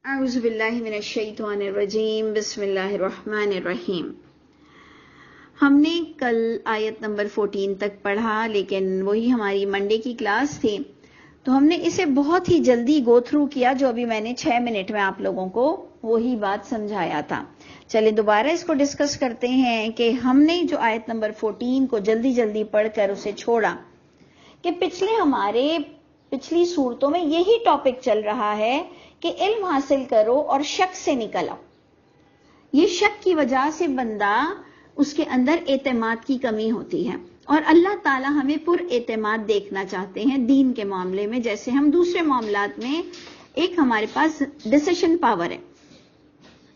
اعوذ باللہ من الشیطان الرجیم بسم اللہ الرحمن الرحیم۔ ہم نے کل آیت نمبر 14 تک پڑھا، لیکن وہی ہماری منڈے کی کلاس تھی تو ہم نے اسے بہت ہی جلدی گو تھرو کیا، جو ابھی میں نے 6 منٹ میں آپ لوگوں کو وہی بات سمجھایا تھا۔ چلے دوبارہ اس کو ڈسکس کرتے ہیں کہ ہم نے جو آیت نمبر 14 کو جلدی جلدی پڑھ کر اسے چھوڑا کہ پچھلی صورتوں میں یہی ٹاپک چل رہا ہے کہ علم حاصل کرو اور شک سے نکل آؤ۔ یہ شک کی وجہ سے بندہ اس کے اندر اعتماد کی کمی ہوتی ہے، اور اللہ تعالیٰ ہمیں پر اعتماد دیکھنا چاہتے ہیں دین کے معاملے میں، جیسے ہم دوسرے معاملات میں ایک ہمارے پاس ڈیسیشن پاور ہے،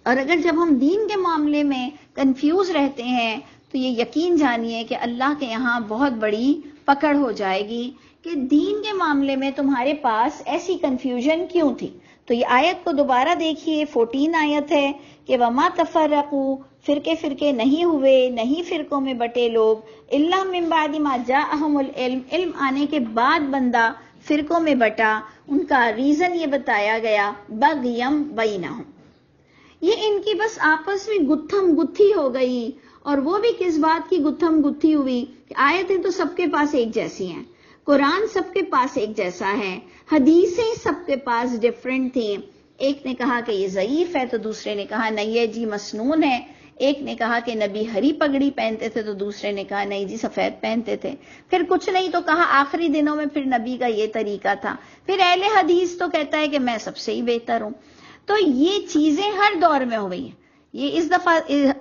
اور اگر جب ہم دین کے معاملے میں کنفیوز رہتے ہیں تو یہ یقین جانیے کہ اللہ کے یہاں بہت بڑی پکڑ ہو جائے گی کہ دین کے معاملے میں تمہارے پاس ایسی کنفیوژن کیوں تھی۔ تو یہ آیت کو دوبارہ دیکھیے، 14 آیت ہے کہ وَمَا تَفَرَّقُوا، فرقے نہیں ہوئے، نہیں فرقوں میں بٹے لوگ، إِلَّا مِن بَعْدِ مَا جَاءَهُمُ الْعِلْمُ، علم آنے کے بعد بندہ فرقوں میں بٹا۔ ان کا ریزن یہ بتایا گیا بَغْيًا بَيْنَهُمْ، یہ ان کی بس آپس میں گتھم گتھی ہو گئی، اور وہ بھی کس بات کی گتھم گتھی ہوئی کہ آیتیں تو سب کے پاس ایک جیسی ہیں، قرآن سب کے پاس ایک جیسا ہے، حدیثیں سب کے پاس ڈیفرنٹ تھیں۔ ایک نے کہا کہ یہ ضعیف ہے تو دوسرے نے کہا نہیں یہ جی مسنون ہے، ایک نے کہا کہ نبی ہری پگڑی پہنتے تھے تو دوسرے نے کہا نہیں جی سفید پہنتے تھے، پھر کچھ نہیں تو کہا آخری دنوں میں پھر نبی کا یہ طریقہ تھا، پھر اہل حدیث تو کہتا ہے کہ میں سب سے ہی بہتر ہوں۔ تو یہ چیزیں ہر دور میں ہو گئی ہیں، یہ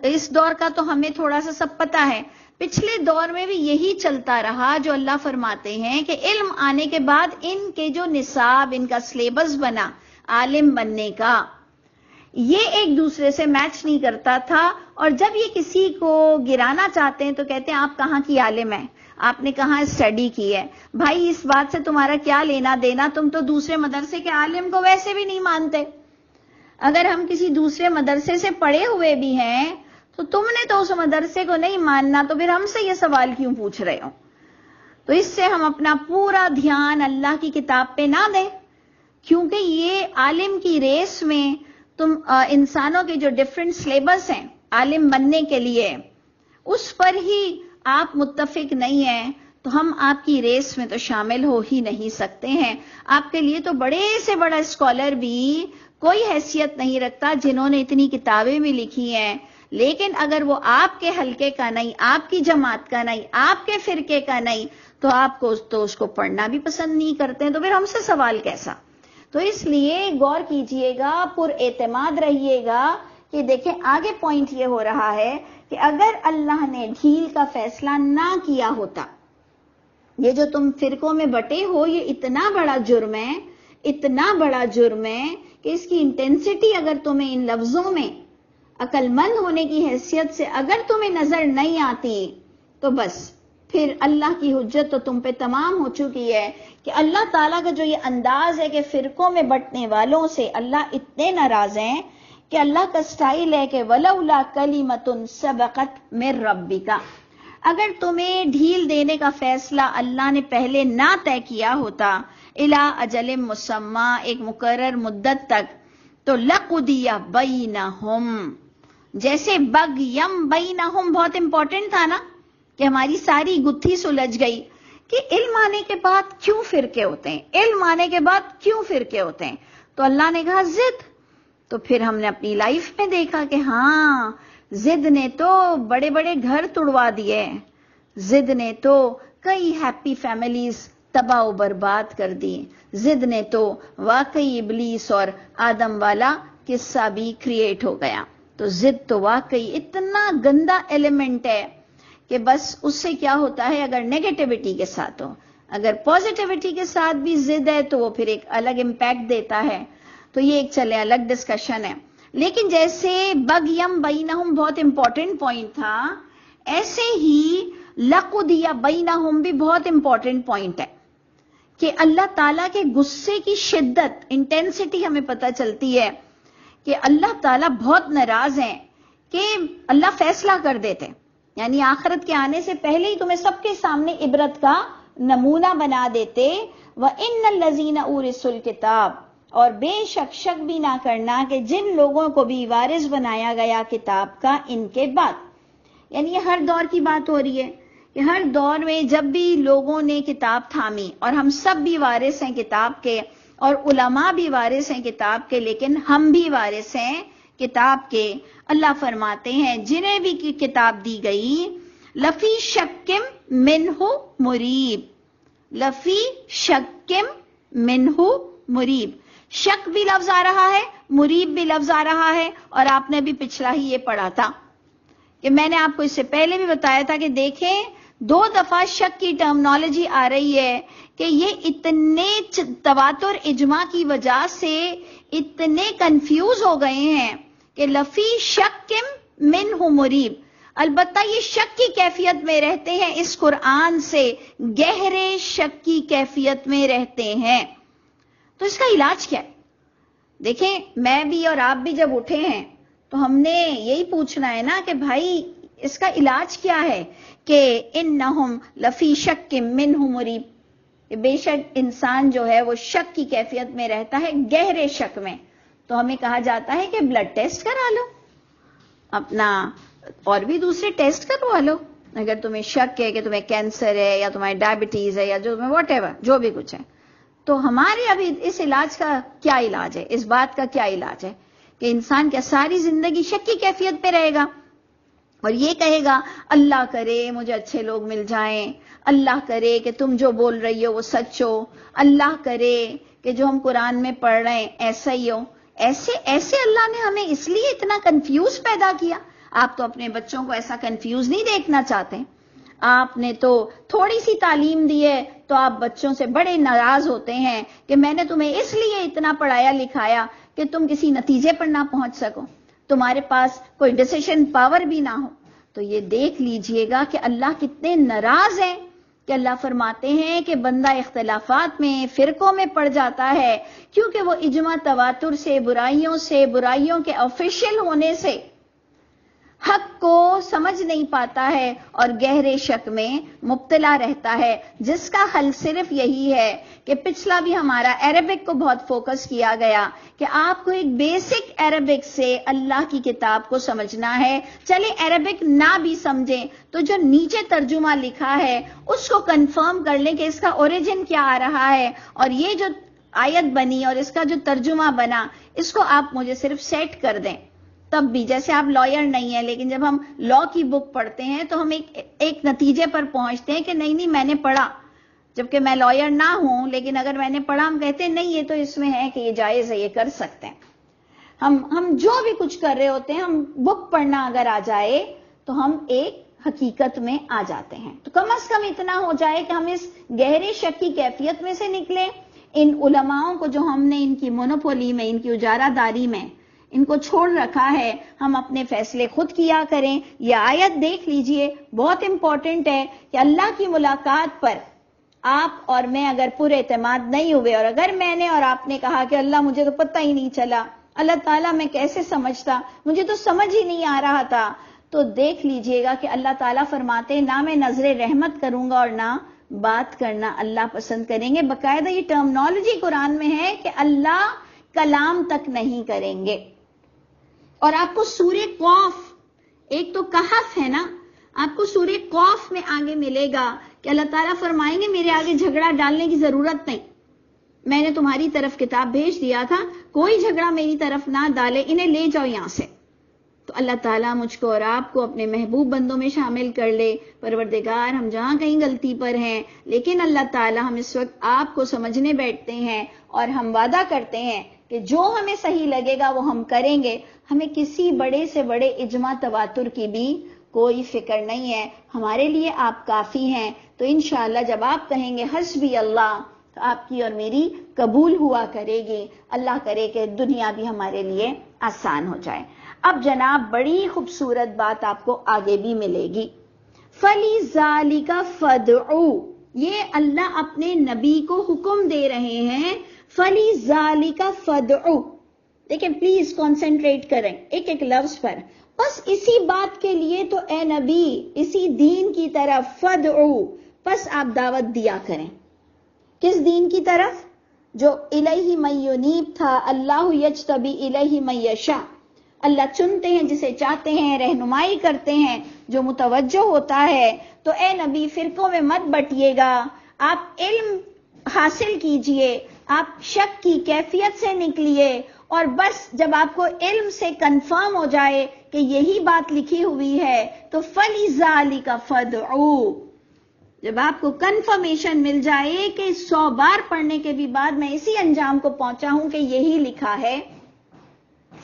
اس دور کا تو ہمیں تھوڑا سا سب پتہ ہے، پچھلے دور میں بھی یہی چلتا رہا، جو اللہ فرماتے ہیں کہ علم آنے کے بعد ان کے جو نصاب، ان کا سلیبس بنا عالم بننے کا، یہ ایک دوسرے سے میچ نہیں کرتا تھا، اور جب یہ کسی کو گرانا چاہتے ہیں تو کہتے ہیں آپ کہاں کی عالم ہیں، آپ نے کہاں اسٹڈی کی ہے، بھائی اس بات سے تمہارا کیا لینا دینا، تم تو دوسرے مدرسے کے عالم کو ویسے بھی نہیں مانتے۔ اگر ہم کسی دوسرے مدرسے سے پڑھے ہوئے بھی ہیں تو تم نے تو اس مدرسے کو نہیں ماننا، تو پھر ہم سے یہ سوال کیوں پوچھ رہے ہو؟ تو اس سے ہم اپنا پورا دھیان اللہ کی کتاب پہ نہ دیں، کیونکہ یہ عالم کی ریس میں تم انسانوں کے جو ڈیفرنٹ سلیبس ہیں عالم بننے کے لیے، اس پر ہی آپ متفق نہیں ہیں تو ہم آپ کی ریس میں تو شامل ہو ہی نہیں سکتے ہیں۔ آپ کے لیے تو بڑے سے بڑا اسکالر بھی کوئی حیثیت نہیں رکھتا جنہوں نے اتنی کتابیں بھی لکھی ہیں، لیکن اگر وہ آپ کے حلقے کا نہیں، آپ کی جماعت کا نہیں، آپ کے فرقے کا نہیں، تو آپ کو تو اس کو پڑھنا بھی پسند نہیں کرتے ہیں، تو پھر ہم سے سوال کیسا؟ تو اس لیے غور کیجئے گا، پر اعتماد رہیے گا کہ دیکھیں آگے پوائنٹ یہ ہو رہا ہے کہ اگر اللہ نے ڈھیل کا فیصلہ نہ کیا ہوتا، یہ جو تم فرقوں میں بٹے ہو یہ اتنا بڑا جرم ہے، اتنا بڑا جرم ہے کہ اس کی انٹینسٹی اگر تمہیں ان لفظوں میں عقل مند ہونے کی حیثیت سے اگر تمہیں نظر نہیں آتی تو بس پھر اللہ کی حجت تو تم پہ تمام ہو چکی ہے کہ اللہ تعالیٰ کا جو یہ انداز ہے کہ فرقوں میں بٹنے والوں سے اللہ اتنے ناراض ہیں کہ اللہ کا سٹائل ہے کہ وَلَوْلَا كَلِمَةٌ سَبَقَتْ مِن رَبِّكَ، اگر تمہیں ڈھیل دینے کا فیصلہ اللہ نے پہلے نہ طے کیا ہوتا اِلَىٰ أَجَلٍ مُّسَمًّى، ایک مقرر مدت تک، تو لَقُضِيَ بَيْنَهُمْ، جیسے بَغْيًا بَيْنَهُمْ بہت امپورٹنٹ تھا نا کہ ہماری ساری گتھی سلجھ گئی کہ علم آنے کے بعد کیوں فرقے ہوتے ہیں، علم آنے کے بعد کیوں فرقے ہوتے ہیں، تو اللہ نے کہا ضد۔ تو پھر ہم نے اپنی لائف میں دیکھا کہ ہاں ضد نے تو بڑے بڑے گھر توڑوا دیے، ضد نے تو کئی ہیپی فیملیز تباہ و برباد کر دی، ضد نے تو واقعی ابلیس اور آدم والا قصہ بھی کریٹ ہو گیا۔ تو ضد تو واقعی اتنا گندا ایلیمنٹ ہے کہ بس اس سے کیا ہوتا ہے، اگر نیگیٹیوٹی کے ساتھ ہو، اگر پوزیٹیوٹی کے ساتھ بھی ضد ہے تو وہ پھر ایک الگ امپیکٹ دیتا ہے۔ تو یہ ایک چلے الگ ڈسکشن ہے، لیکن جیسے بغیم بینہم بہت امپورٹنٹ پوائنٹ تھا، ایسے ہی لقضی بینہم بھی بہت امپورٹنٹ پوائنٹ ہے کہ اللہ تعالیٰ کے غصے کی شدت، انٹینسٹی ہمیں پتہ چلتی ہے کہ اللہ تعالیٰ بہت ناراض ہیں کہ اللہ فیصلہ کر دیتے، یعنی آخرت کے آنے سے پہلے ہی تمہیں سب کے سامنے عبرت کا نمونہ بنا دیتے۔ وَإِنَّ الَّذِينَ أُورِثُوا الْكِتَابَ، اور بے شک شک بھی نہ کرنا کہ جن لوگوں کو بھی وارث بنایا گیا کتاب کا ان کے بعد. یعنی یہ ہر دور کی بات ہو رہی ہے کہ ہر دور میں جب بھی لوگوں نے کتاب تھامی، اور ہم سب بھی وارث ہیں کتاب کے، اور علماء بھی وارث ہیں کتاب کے، لیکن ہم بھی وارث ہیں کتاب کے. اللہ فرماتے ہیں جنہیں بھی کتاب دی گئی لفی شکم منہ مریب، لفی شکم منہ مریب. شک بھی لفظ آ رہا ہے، مریب بھی لفظ آ رہا ہے، اور آپ نے بھی پچھلا ہی یہ پڑھا تھا کہ میں نے آپ کو اس سے پہلے بھی بتایا تھا کہ دیکھیں 2 دفعہ شک کی ٹرمنالوجی آ رہی ہے کہ یہ اتنے تواتر اجماع کی وجہ سے اتنے کنفیوز ہو گئے ہیں کہ لفی شکم منہ مریب. البتہ یہ شک کی کیفیت میں رہتے ہیں، اس قرآن سے گہرے شک کی کیفیت میں رہتے ہیں. تو اس کا علاج کیا ہے؟ دیکھیں میں بھی اور آپ بھی جب اٹھے ہیں تو ہم نے یہی پوچھنا ہے نا کہ بھائی اس کا علاج کیا ہے کہ انہم لفی شک منہ مریب، کہ بے شک انسان جو ہے وہ شک کی کیفیت میں رہتا ہے، گہرے شک میں. تو ہمیں کہا جاتا ہے کہ بلڈ ٹیسٹ کرا لو، اپنا اور بھی دوسرے ٹیسٹ کروا لو. اگر تمہیں شک ہے کہ تمہیں کینسر ہے یا تمہیں ڈائبٹیز ہے یا جو تمہیں واٹ ایور جو بھی کچھ ہے، تو ہمارے ابھی اس علاج کا کیا علاج ہے، اس بات کا کیا علاج ہے کہ انسان کیا ساری زندگی شک کی کیفیت پہ رہے گا اور یہ کہے گا اللہ کرے مجھے اچھے لوگ مل جائیں، اللہ کرے کہ تم جو بول رہی ہو وہ سچ ہو، اللہ کرے کہ جو ہم قرآن میں پڑھ رہے ہیں ایسا ہی ہو. ایسے اللہ نے ہمیں اس لیے اتنا کنفیوز پیدا کیا. آپ تو اپنے بچوں کو ایسا کنفیوز نہیں دیکھنا چاہتے. آپ نے تو تھوڑی سی تعلیم دی ہے تو آپ بچوں سے بڑے ناراض ہوتے ہیں کہ میں نے تمہیں اس لیے اتنا پڑھایا لکھایا کہ تم کسی نتیجے پر نہ پہنچ سکو، تمہارے پاس کوئی ڈیسیشن پاور بھی نہ ہو. تو یہ دیکھ لیجئے گا کہ اللہ کتنے ناراض ہیں کہ اللہ فرماتے ہیں کہ بندہ اختلافات میں فرقوں میں پڑ جاتا ہے کیونکہ وہ اجماع تواتر سے برائیوں کے آفیشیل ہونے سے حق کو سمجھ نہیں پاتا ہے اور گہرے شک میں مبتلا رہتا ہے، جس کا حل صرف یہی ہے کہ پچھلا بھی ہمارا عربک کو بہت فوکس کیا گیا کہ آپ کو ایک بیسک عربک سے اللہ کی کتاب کو سمجھنا ہے. چلے عربک نہ بھی سمجھیں تو جو نیچے ترجمہ لکھا ہے اس کو کنفرم کر لیں کہ اس کا اوریجن کیا آ رہا ہے، اور یہ جو آیت بنی اور اس کا جو ترجمہ بنا اس کو آپ مجھے صرف سیٹ کر دیں. تب بھی جیسے آپ لائر نہیں ہیں لیکن جب ہم لا کی بک پڑھتے ہیں تو ہم ایک نتیجے پر پہنچتے ہیں کہ نہیں میں نے پڑھا، جبکہ میں لائر نہ ہوں لیکن اگر میں نے پڑھا ہم کہتے ہیں نہیں یہ تو اس میں ہے کہ یہ جائز ہے، یہ کر سکتے ہیں. ہم جو بھی کچھ کر رہے ہوتے ہیں ہم بک پڑھنا اگر آ جائے تو ہم ایک حقیقت میں آ جاتے ہیں. تو کم از کم اتنا ہو جائے کہ ہم اس گہرے شک کی کیفیت میں سے نکلیں. ان علماؤں کو جو ہم نے ان کی مونوپولی میں، ان کی اجارہ داری میں ان کو چھوڑ رکھا ہے، ہم اپنے فیصلے خود کیا کریں. یہ آیت دیکھ لیجئے، بہت امپورٹنٹ ہے کہ اللہ کی ملاقات پر آپ اور میں اگر پورے اعتماد نہیں ہوئے، اور اگر میں نے اور آپ نے کہا کہ اللہ مجھے تو پتہ ہی نہیں چلا، اللہ تعالیٰ میں کیسے سمجھتا، مجھے تو سمجھ ہی نہیں آ رہا تھا، تو دیکھ لیجئے گا کہ اللہ تعالیٰ فرماتے نہ میں نظر رحمت کروں گا اور نہ بات کرنا اللہ پسند کریں گے. باقاعدہ یہ ٹرمنالوجی قرآن میں ہے کہ اللہ کلام تک نہیں کریں گے. اور آپ کو سورہ قاف، ایک تو کہف ہے نا، آپ کو سورہ قاف میں آگے ملے گا کہ اللہ تعالیٰ فرمائیں گے میرے آگے جھگڑا ڈالنے کی ضرورت نہیں، میں نے تمہاری طرف کتاب بھیج دیا تھا، کوئی جھگڑا میری طرف نہ ڈالے، انہیں لے جاؤ یہاں سے. تو اللہ تعالیٰ مجھ کو اور آپ کو اپنے محبوب بندوں میں شامل کر لے. پروردگار ہم جہاں کہیں غلطی پر ہیں لیکن اللہ تعالیٰ ہم اس وقت آپ کو سمجھنے بیٹھتے ہیں اور ہم وعدہ کرتے ہیں کہ جو ہمیں صحیح لگے گا وہ ہم کریں گے. ہمیں کسی بڑے سے بڑے اجماع تواتر کی بھی کوئی فکر نہیں ہے، ہمارے لیے آپ کافی ہیں. تو انشاءاللہ جب آپ کہیں گے حسبی اللہ تو آپ کی اور میری قبول ہوا کرے گی. اللہ کرے کہ دنیا بھی ہمارے لیے آسان ہو جائے. اب جناب بڑی خوبصورت بات آپ کو آگے بھی ملے گی. فَلِذَالِكَ فَادْعُوا، یہ اللہ اپنے نبی کو حکم دے رہے ہیں. فَلِذَالِكَ فَادْعُوا، دیکھیں پلیز کنسنٹریٹ کریں ایک ایک لفظ پر. بس اسی بات کے لیے تو اے نبی اسی دین کی طرف فَادْعُوا، بس آپ دعوت دیا کریں. کس دین کی طرف؟ جو الیہ من ینیب تھا، اللہ یجتبی الیہ من یشاء، اللہ چنتے ہیں جسے چاہتے ہیں، رہنمائی کرتے ہیں جو متوجہ ہوتا ہے۔ تو اے نبی فرقوں میں مت بٹیے گا، آپ علم حاصل کیجئے، آپ شک کی کیفیت سے نکلیے، اور بس جب آپ کو علم سے کنفرم ہو جائے کہ یہی بات لکھی ہوئی ہے تو فَلِذَالِكَ فَادْعُوا، جب آپ کو کنفرمیشن مل جائے کہ 100 بار پڑھنے کے بھی بعد میں اسی انجام کو پہنچا ہوں کہ یہی لکھا ہے،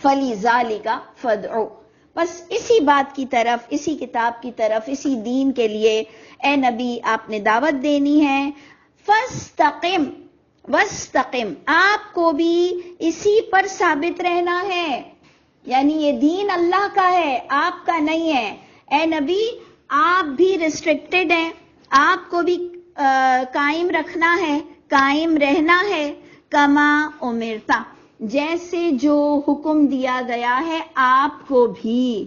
فَلِذَالِكَ فَادْعُوا، بس اسی بات کی طرف، اسی کتاب کی طرف، اسی دین کے لیے اے نبی آپ نے دعوت دینی ہے۔ فَاسْتَقِمْ وَاسْتَقِمْ، آپ کو بھی اسی پر ثابت رہنا ہے، یعنی یہ دین اللہ کا ہے، آپ کا نہیں ہے۔ اے نبی آپ بھی ریسٹرکٹڈ ہیں، آپ کو بھی قائم رکھنا ہے، قائم رہنا ہے، کما امرتا، جیسے جو حکم دیا گیا ہے آپ کو بھی۔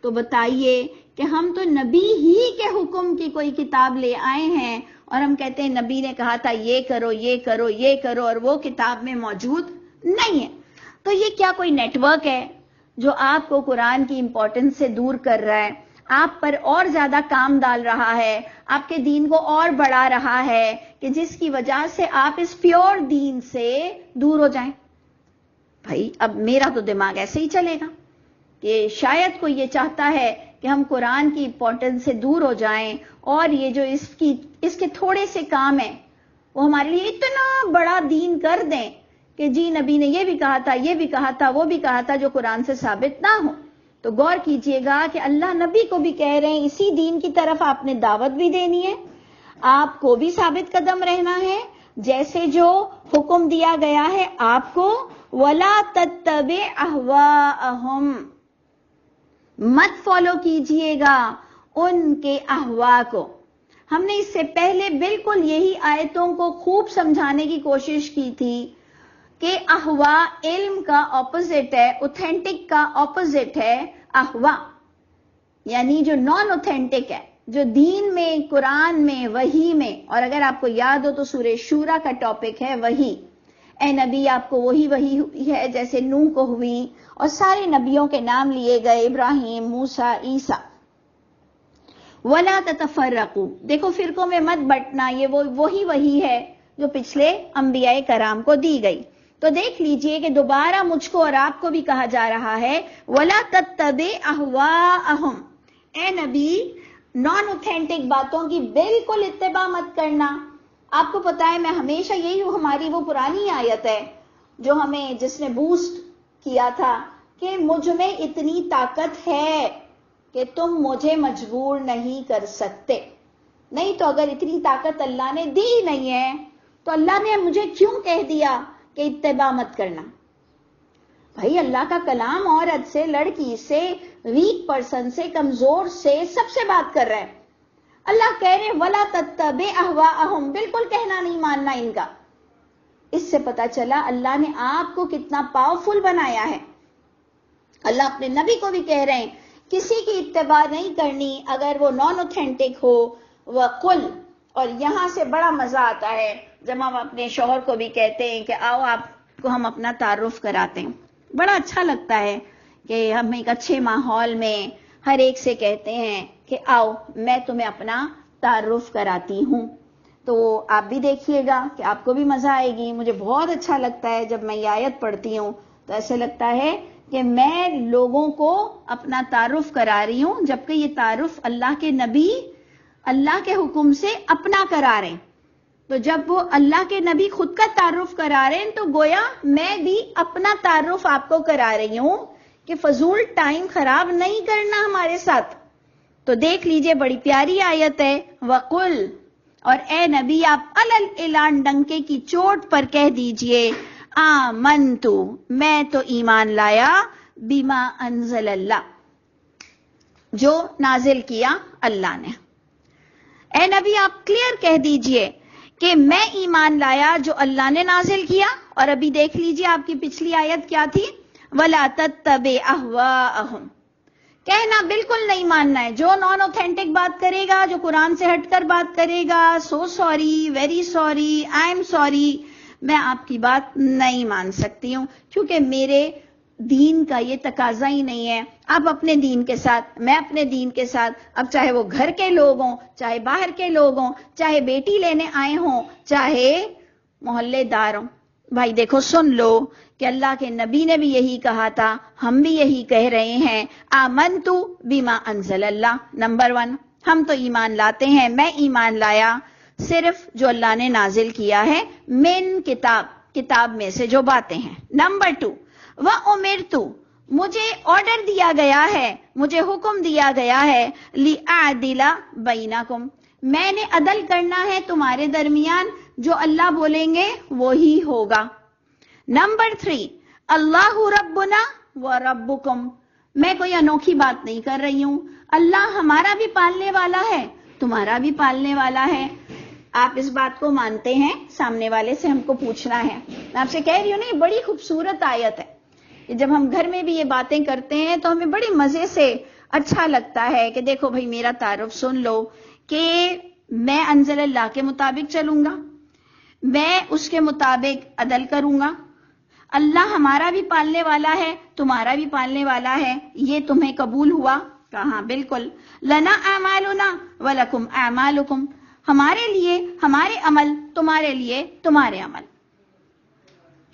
تو بتائیے کہ ہم تو نبی ہی کے حکم کی کوئی کتاب لے آئے ہیں اور ہم کہتے ہیں نبی نے کہا تھا یہ کرو یہ کرو یہ کرو، اور وہ کتاب میں موجود نہیں ہے۔ تو یہ کیا کوئی نیٹ ورک ہے جو آپ کو قرآن کی امپورٹنس سے دور کر رہا ہے، آپ پر اور زیادہ کام ڈال رہا ہے، آپ کے دین کو اور بڑھا رہا ہے، کہ جس کی وجہ سے آپ اس پیور دین سے دور ہو جائیں؟ بھائی اب میرا تو دماغ ایسے ہی چلے گا کہ شاید کوئی یہ چاہتا ہے کہ ہم قرآن کی امپورٹنس سے دور ہو جائیں، اور یہ جو اس کے تھوڑے سے کام ہیں وہ ہمارے لیے اتنا بڑا دین کر دیں کہ جی نبی نے یہ بھی کہا تھا، یہ بھی کہا تھا، وہ بھی کہا تھا، جو قرآن سے ثابت نہ ہو۔ تو غور کیجئے گا کہ اللہ نبی کو بھی کہہ رہے ہیں اسی دین کی طرف آپ نے دعوت بھی دینی ہے، آپ کو بھی ثابت قدم رہنا ہے، جیسے جو حکم دیا گیا ہے آپ کو۔ وَلَا تَتَّبِعْ أَهْوَاءَهُمْ، مت فالو کیجئے گا ان کے احوا کو۔ ہم نے اس سے پہلے بالکل یہی آیتوں کو خوب سمجھانے کی کوشش کی تھی کہ احوا علم کا اپوزٹ ہے، اوتھینٹک کا اپوزٹ ہے احوا، یعنی جو نان اوتھینٹک ہے، جو دین میں، قرآن میں، وحی میں، اور اگر آپ کو یاد ہو تو سورہ شورا کا ٹاپک ہے وحی۔ اے نبی آپ کو وہی ہوئی ہے جیسے نوح کو ہوئی، اور سارے نبیوں کے نام لیے گئے، ابراہیم، موسیٰ، عیسیٰ۔ وَلَا تَتَفَرَّقُوا، دیکھو فرقوں میں مت بٹنا، یہ وہی ہے جو پچھلے انبیاء کرام کو دی گئی۔ تو دیکھ لیجئے کہ دوبارہ مجھ کو اور آپ کو بھی کہا جا رہا ہے وَلَا تَتَّبِعْ أَهْوَاءَهُمْ، اے نبی نان اوتھینٹک باتوں کی بالکل اتباع مت کرنا۔ آپ کو پتا ہے میں ہمیشہ یہی ہوں، ہماری وہ پرانی آیت ہے جو ہمیں جس نے بوسٹ کیا تھا کہ مجھ میں اتنی طاقت ہے کہ تم مجھے مجبور نہیں کر سکتے۔ نہیں تو اگر اتنی طاقت اللہ نے دی نہیں ہے تو اللہ نے مجھے کیوں کہہ دیا کہ اتباع مت کرنا؟ بھائی اللہ کا کلام عورت سے، لڑکی سے، ویک پرسن سے، کمزور سے، سب سے بات کر رہا ہے۔ اللہ کہہ رہے وَلَا تَتَّبِعْ أَهْوَاءَهُمْ، بالکل کہنا نہیں ماننا ان کا۔ اس سے پتا چلا اللہ نے آپ کو کتنا پاورفل بنایا ہے۔ اللہ اپنے نبی کو بھی کہہ رہے ہیں کسی کی اتباع نہیں کرنی اگر وہ نان اوتھینٹک ہو۔ وَقُلْ، اور یہاں سے بڑا مزہ آتا ہے جب ہم اپنے شوہر کو بھی کہتے ہیں کہ آؤ آپ کو ہم اپنا تعارف کراتے ہیں۔ بڑا اچھا لگتا ہے کہ ہم ایک اچھے ماحول میں ہر ایک سے کہتے ہیں کہ آؤ میں تمہیں اپنا تعارف کراتی ہوں۔ تو آپ بھی دیکھیے گا کہ آپ کو بھی مزہ آئے گی۔ مجھے بہت اچھا لگتا ہے جب میں یہ آیت پڑھتی ہوں تو ایسے لگتا ہے کہ میں لوگوں کو اپنا تعارف کرا رہی ہوں، جبکہ یہ تعارف اللہ کے نبی اللہ کے حکم سے اپنا کرا رہے ہیں۔ تو جب وہ اللہ کے نبی خود کا تعارف کرا رہے ہیں تو گویا میں بھی اپنا تعارف آپ کو کرا رہی ہوں کہ فضول ٹائم خراب نہیں کرنا ہمارے ساتھ۔ تو دیکھ لیجئے بڑی پیاری آیت ہے وَقُلْ، اور اے نبی آپ اعلان ڈنکے کی چوٹ پر کہہ دیجئے آمنتو، میں تو ایمان لایا، بما انزل اللہ، جو نازل کیا اللہ نے۔ اے نبی آپ کلیئر کہہ دیجئے کہ میں ایمان لایا جو اللہ نے نازل کیا۔ اور ابھی دیکھ لیجئے آپ کی پچھلی آیت کیا تھی؟ وَلَا تَتَّبِعْ أَهْوَاءَهُمْ، کہنا بالکل نہیں ماننا ہے۔ جو نان اوتھینٹک بات کرے گا، جو قرآن سے ہٹ کر بات کرے گا، so sorry, very sorry, I am sorry, میں آپ کی بات نہیں مان سکتی ہوں کیونکہ میرے دین کا یہ تقاضا ہی نہیں ہے. آپ اپنے دین کے ساتھ، میں اپنے دین کے ساتھ، اب چاہے وہ گھر کے لوگ ہوں، چاہے باہر کے لوگ ہوں، چاہے بیٹی لینے آئے ہوں، چاہے محلے دار ہوں. بھائی دیکھو سن لو کہ اللہ کے نبی نے بھی یہی کہا تھا، ہم بھی یہی کہہ رہے ہیں. آمنتو بما انزل اللہ، نمبر 1 ہم تو ایمان لاتے ہیں، میں ایمان لایا صرف جو اللہ نے نازل کیا ہے، من کتاب میں سے جو باتیں ہیں. نمبر 2 وَأُمِرْتُ، مجھے آرڈر دیا گیا ہے، مجھے حکم دیا گیا ہے، لِأَعْدِلَ بَيْنَكُمْ، میں نے عدل کرنا ہے تمہارے درمیان، جو اللہ بولیں گے وہی ہوگا. نمبر 3 اللہ ربنا وربکم، میں کوئی انوکھی بات نہیں کر رہی ہوں، اللہ ہمارا بھی پالنے والا ہے، تمہارا بھی پالنے والا ہے. آپ اس بات کو مانتے ہیں؟ سامنے والے سے ہم کو پوچھنا ہے. میں آپ سے کہہ رہی ہوں نا، یہ بڑی خوبصورت آیت ہے. جب ہم گھر میں بھی یہ باتیں کرتے ہیں تو ہمیں بڑی مزے سے اچھا لگتا ہے کہ دیکھو بھائی میرا تعارف سن لو کہ میں انزل اللہ کے مطابق چلوں گا، میں اس کے مطابق عدل کروں گا. اللہ ہمارا بھی پالنے والا ہے، تمہارا بھی پالنے والا ہے، یہ تمہیں قبول ہوا؟ کہاں بالکل. لنا اعمالنا ولکم اعمالکم، ہمارے لیے ہمارے عمل، تمہارے لیے تمہارے عمل.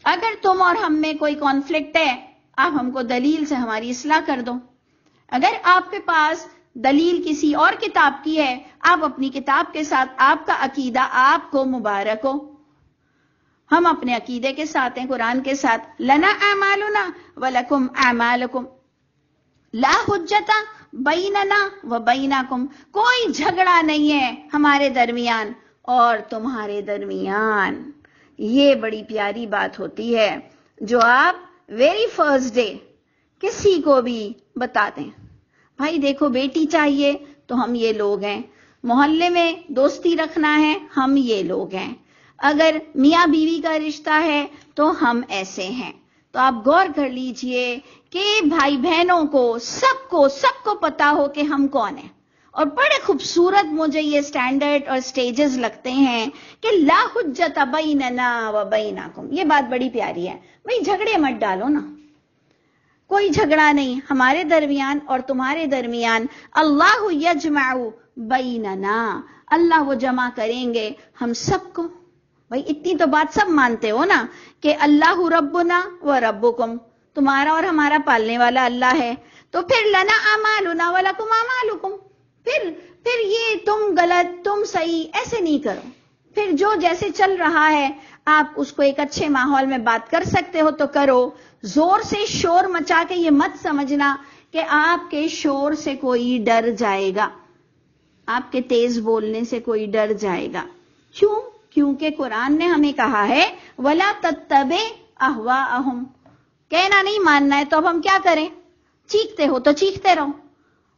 اگر تم اور ہم میں کوئی کانفلکٹ ہے، آپ ہم کو دلیل سے ہماری اصلاح کر دو. اگر آپ کے پاس دلیل کسی اور کتاب کی ہے، آپ اپنی کتاب کے ساتھ، آپ کا عقیدہ آپ کو مبارک ہو. ہم اپنے عقیدے کے ساتھ ہیں، قرآن کے ساتھ. لنا اعمالنا ولکم اعمالکم لا حجت بیننا وبینکم، کوئی جھگڑا نہیں ہے ہمارے درمیان اور تمہارے درمیان. یہ بڑی پیاری بات ہوتی ہے جو آپ ویری فرسٹ ڈے کسی کو بھی بتا دیں. بھائی دیکھو بیٹی چاہیے تو ہم یہ لوگ ہیں، محلے میں دوستی رکھنا ہے ہم یہ لوگ ہیں، اگر میاں بیوی کا رشتہ ہے تو ہم ایسے ہیں. تو آپ غور کر لیجئے کہ بھائی بہنوں کو سب کو پتا ہو کہ ہم کون ہیں. اور بڑے خوبصورت مجھے یہ سٹینڈرڈ اور سٹیجز لگتے ہیں کہ لا حجت بیننا و بینکم، یہ بات بڑی پیاری ہے. بھئی جھگڑے مت ڈالو نا، کوئی جھگڑا نہیں ہمارے درمیان اور تمہارے درمیان. اللہ یجمع بیننا، اللہ وہ جمع کریں گے ہم سب کو. بھئی اتنی تو بات سب مانتے ہو نا کہ اللہ ربنا و ربکم، تمہارا اور ہمارا پالنے والا اللہ ہے. تو پھر لنا اعمالنا ولکم اعمالکم، پھر یہ تم غلط تم صحیح ایسے نہیں کرو. پھر جو جیسے چل رہا ہے آپ اس کو ایک اچھے ماحول میں بات کر سکتے ہو تو کرو. زور سے شور مچا کے یہ مت سمجھنا کہ آپ کے شور سے کوئی ڈر جائے گا، آپ کے تیز بولنے سے کوئی ڈر جائے گا. کیوں؟ کیونکہ قرآن نے ہمیں کہا ہے وَلَا تَتَّبِعْ أَهْوَاءَهُمْ، کہنا نہیں ماننا ہے تو اب ہم کیا کریں؟ چیختے ہو تو چیختے رہو،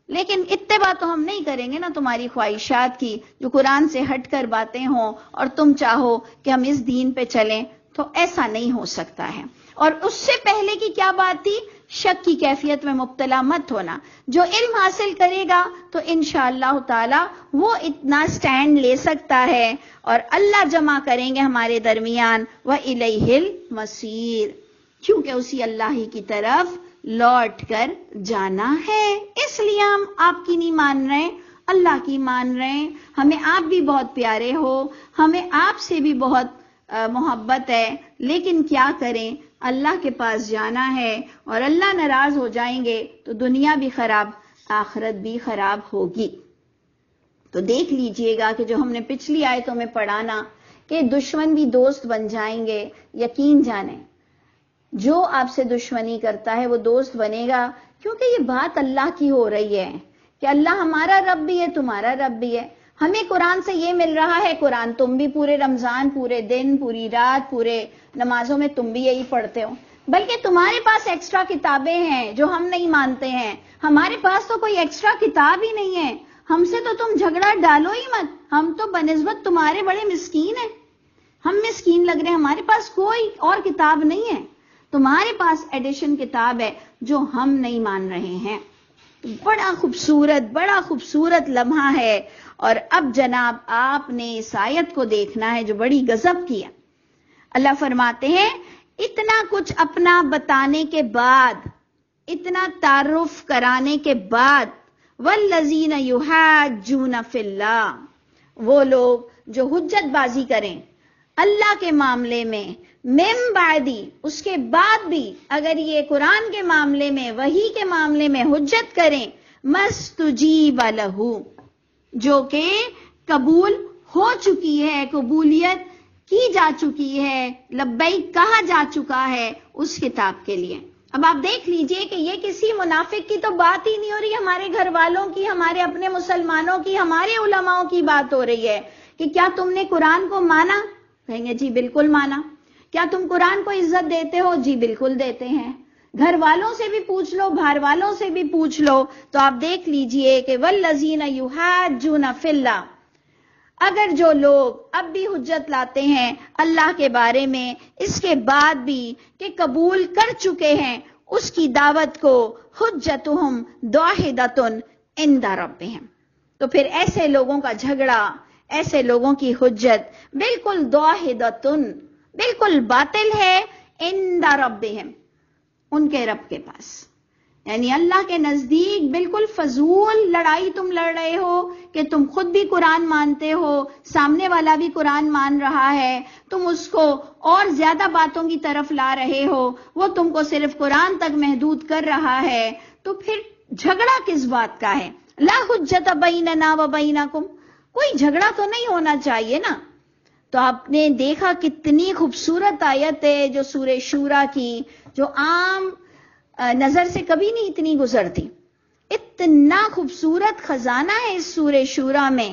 لیکن اتباع تو ہم نہیں کریں گے نا تمہاری خواہشات کی، جو قرآن سے ہٹ کر باتیں ہوں اور تم چاہو کہ ہم اس دین پہ چلیں، تو ایسا نہیں ہو سکتا ہے. اور اس سے پہلے کی کیا بات تھی؟ شک کی کیفیت میں مبتلا مت ہونا. جو علم حاصل کرے گا تو انشاءاللہ تعالی وہ اتنا سٹینڈ لے سکتا ہے اور اللہ جمع کریں گے ہمارے درمیان. وَإِلَيْهِ الْمَصِيرُ، کیونکہ اسی اللہ ہی کی طرف لوٹ کر جانا ہے. اس لیے ہم آپ کی نہیں مان رہے، اللہ کی مان رہے ہیں. ہمیں آپ بھی بہت پیارے ہو، ہمیں آپ سے بھی بہت محبت ہے، لیکن کیا کریں، اللہ کے پاس جانا ہے اور اللہ ناراض ہو جائیں گے تو دنیا بھی خراب آخرت بھی خراب ہوگی. تو دیکھ لیجئے گا کہ جو ہم نے پچھلی آیتوں میں پڑھانا کہ دشمن بھی دوست بن جائیں گے، یقین جانیں جو آپ سے دشمنی کرتا ہے وہ دوست بنے گا، کیونکہ یہ بات اللہ کی ہو رہی ہے کہ اللہ ہمارا رب بھی ہے تمہارا رب بھی ہے. ہمیں قرآن سے یہ مل رہا ہے، قرآن تم بھی پورے رمضان پورے دن پوری رات پورے نمازوں میں تم بھی یہی پڑھتے ہو، بلکہ تمہارے پاس ایکسٹرا کتابیں ہیں جو ہم نہیں مانتے ہیں. ہمارے پاس تو کوئی ایکسٹرا کتاب ہی نہیں ہے، ہم سے تو تم جھگڑا ڈالو ہی مت، ہم تو بنسبت تمہارے بڑے مسکین ہیں، ہم مسکین لگ رہے ہیں، ہمارے پاس کوئی اور کتاب نہیں ہے، تمہارے پاس ایڈیشن کتاب ہے جو ہم نہیں مان رہے ہیں. بڑا خوبصورت لمحہ ہے. اور اب جناب آپ نے اس آیت کو دیکھنا ہے جو بڑی غضب کی ہے. اللہ فرماتے ہیں اتنا کچھ اپنا بتانے کے بعد، اتنا تعارف کرانے کے بعد، والذین یحاجون فی اللہ، وہ لوگ جو حجت بازی کریں اللہ کے معاملے میں، من بعدی، اس کے بعد بھی اگر یہ قرآن کے معاملے میں، وحی کے معاملے میں حجت کریں، مستجیب لہ، جو کہ قبول ہو چکی ہے، قبولیت کی جا چکی ہے، لبیک کہا جا چکا ہے اس کتاب کے لیے۔ اب آپ دیکھ لیجئے کہ یہ کسی منافق کی تو بات ہی نہیں ہو رہی، ہمارے گھر والوں کی، ہمارے اپنے مسلمانوں کی، ہمارے علماء کی بات ہو رہی ہے کہ کیا تم نے قرآن کو مانا؟ کہیں گے جی بالکل مانا۔ کیا تم قرآن کو عزت دیتے ہو؟ جی بالکل دیتے ہیں۔ گھر والوں سے بھی پوچھ لو، باہر والوں سے بھی پوچھ لو، تو آپ دیکھ لیجئے کہ والذین یحاجون فی اللہ، اگر جو لوگ اب بھی حجت لاتے ہیں اللہ کے بارے میں، اس کے بعد بھی کہ قبول کر چکے ہیں اس کی دعوت کو، حجتہم داحدۃ عند ربہم، تو پھر ایسے لوگوں کا جھگڑا، ایسے لوگوں کی حجت بالکل داحدۃ، بالکل باطل ہے، عند ربہم، ان کے رب کے پاس، یعنی اللہ کے نزدیک بالکل فضول لڑائی تم لڑ رہے ہو کہ تم خود بھی قرآن مانتے ہو، سامنے والا بھی قرآن مان رہا ہے، تم اس کو اور زیادہ باتوں کی طرف لا رہے ہو، وہ تم کو صرف قرآن تک محدود کر رہا ہے، تو پھر جھگڑا کس بات کا ہے؟ لا حجت بیننا و بینکم، کوئی جھگڑا تو نہیں ہونا چاہیے نا۔ تو آپ نے دیکھا کتنی خوبصورت آیت ہے جو سورہ شورا کی، جو عام نظر سے کبھی نہیں اتنی گزرتی، اتنا خوبصورت خزانہ ہے اس سورہ شورا میں،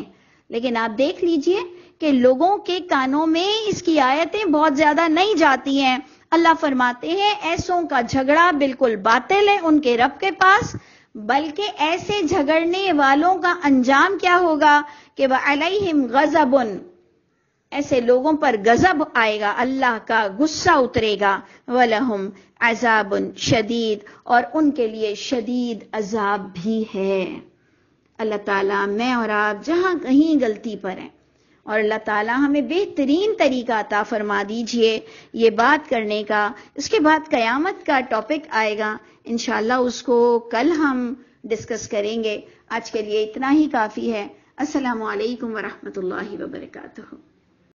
لیکن آپ دیکھ لیجئے کہ لوگوں کے کانوں میں اس کی آیتیں بہت زیادہ نہیں جاتی ہیں۔ اللہ فرماتے ہیں ایسوں کا جھگڑا بالکل باطل ہے ان کے رب کے پاس، بلکہ ایسے جھگڑنے والوں کا انجام کیا ہوگا کہ وَعَلَيْهِمْ غَضَبٌ، ایسے لوگوں پر غضب آئے گا، اللہ کا غصہ اترے گا، وَلَهُمْ عَذَابٌ شدید، اور ان کے لیے شدید عذاب بھی ہے۔ اللہ تعالیٰ میں اور آپ جہاں کہیں غلطی پر ہیں، اور اللہ تعالیٰ ہمیں بہترین طریقہ عطا فرما دیجئے یہ بات کرنے کا۔ اس کے بعد قیامت کا ٹاپک آئے گا، انشاءاللہ اس کو کل ہم ڈسکس کریں گے۔ آج کے لیے اتنا ہی کافی ہے۔ السلام علیکم ورحمۃ اللہ وبرکاتہ۔